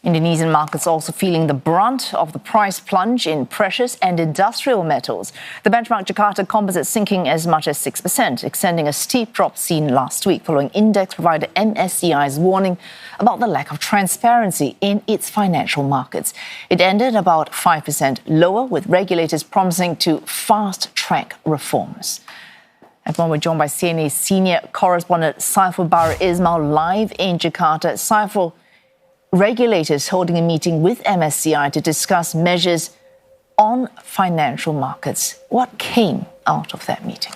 Indonesian markets also feeling the brunt of the price plunge in precious and industrial metals. The benchmark Jakarta Composite sinking as much as 6%, extending a steep drop seen last week following index provider MSCI's warning about the lack of transparency in its financial markets. It ended about 5% lower, with regulators promising to fast-track reforms. And when we're joined by CNA's senior correspondent Saifulbahri Ismail live in Jakarta. Saiful, regulators holding a meeting with MSCI to discuss measures on financial markets. What came out of that meeting?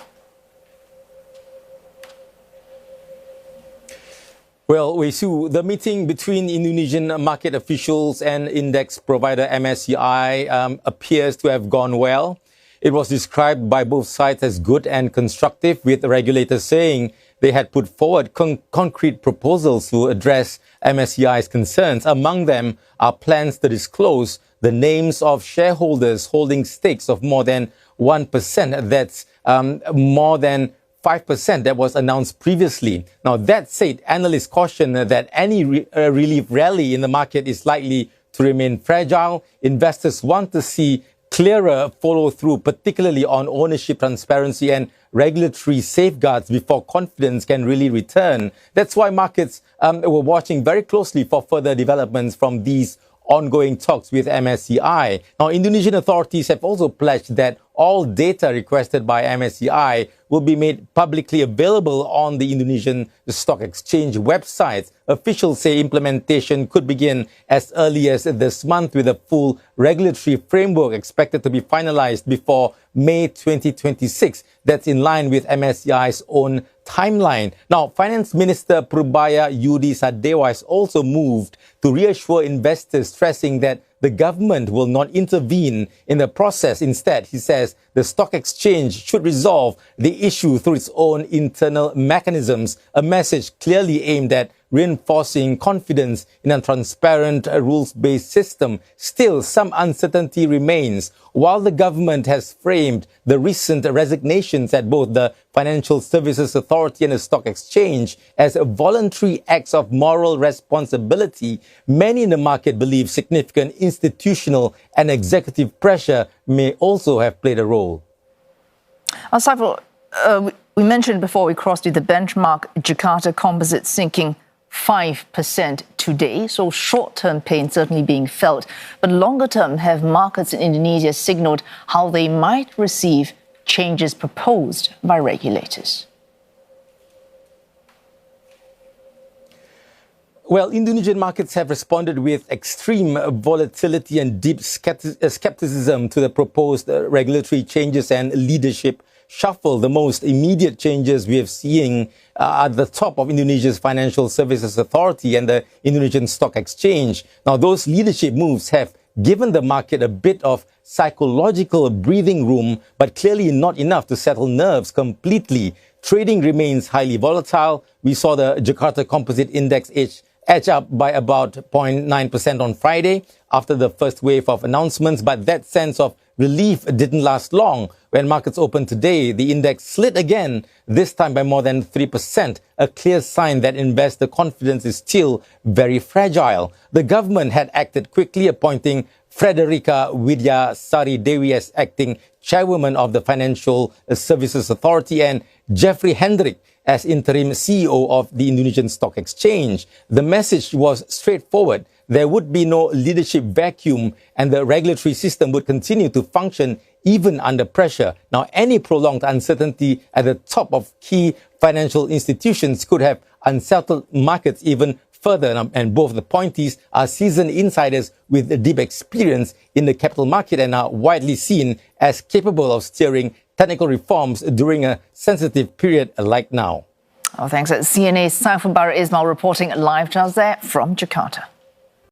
Well, the meeting between Indonesian market officials and index provider MSCI appears to have gone well. It was described by both sides as good and constructive, with regulators saying they had put forward concrete proposals to address MSCI's concerns. Among them are plans to disclose the names of shareholders holding stakes of more than 1%. That's more than 5% that was announced previously. Now, that said, analysts caution that any relief rally in the market is likely to remain fragile. Investors want to see clearer follow-through, particularly on ownership transparency and regulatory safeguards before confidence can really return. That's why markets were watching very closely for further developments from these ongoing talks with MSCI. Now, Indonesian authorities have also pledged that all data requested by MSCI will be made publicly available on the Indonesian Stock Exchange websites. Officials say implementation could begin as early as this month, with a full regulatory framework expected to be finalized before May 2026. That's in line with MSCI's own timeline. Now, Finance Minister Purbaya Yudi Sadewa has also moved to reassure investors, stressing that the government will not intervene in the process. Instead, he says the stock exchange should resolve the issue through its own internal mechanisms, a message clearly aimed at reinforcing confidence in a transparent, rules-based system. Still, some uncertainty remains. While the government has framed the recent resignations at both the Financial Services Authority and the Stock Exchange as voluntary acts of moral responsibility, many in the market believe significant institutional and executive pressure may also have played a role. Saiful, we mentioned before we crossed to the benchmark Jakarta Composite sinking 5% today, so short-term pain certainly being felt. But longer-term, have markets in Indonesia signaled how they might receive changes proposed by regulators? Well, Indonesian markets have responded with extreme volatility and deep skepticism to the proposed regulatory changes and leadership shuffle. The most immediate changes we have seen at the top of Indonesia's Financial Services Authority and the Indonesian Stock Exchange. Now, those leadership moves have given the market a bit of psychological breathing room, but clearly not enough to settle nerves completely. Trading remains highly volatile. We saw the Jakarta Composite Index edge up by about 0.9% on Friday after the first wave of announcements, but that sense of relief didn't last long. When markets opened today, the index slid again, this time by more than 3%, a clear sign that investor confidence is still very fragile. The government had acted quickly, appointing Frederica Widyasari Dewi as acting chairwoman of the Financial Services Authority and Jeffrey Hendrik as interim CEO of the Indonesian Stock Exchange. The message was straightforward. There would be no leadership vacuum, and the regulatory system would continue to function even under pressure. Now, any prolonged uncertainty at the top of key financial institutions could have unsettled markets even further. And both the appointees are seasoned insiders with deep experience in the capital market and are widely seen as capable of steering technical reforms during a sensitive period like now. Oh, thanks. CNA's Saifulbahri Ismail reporting live to us there from Jakarta.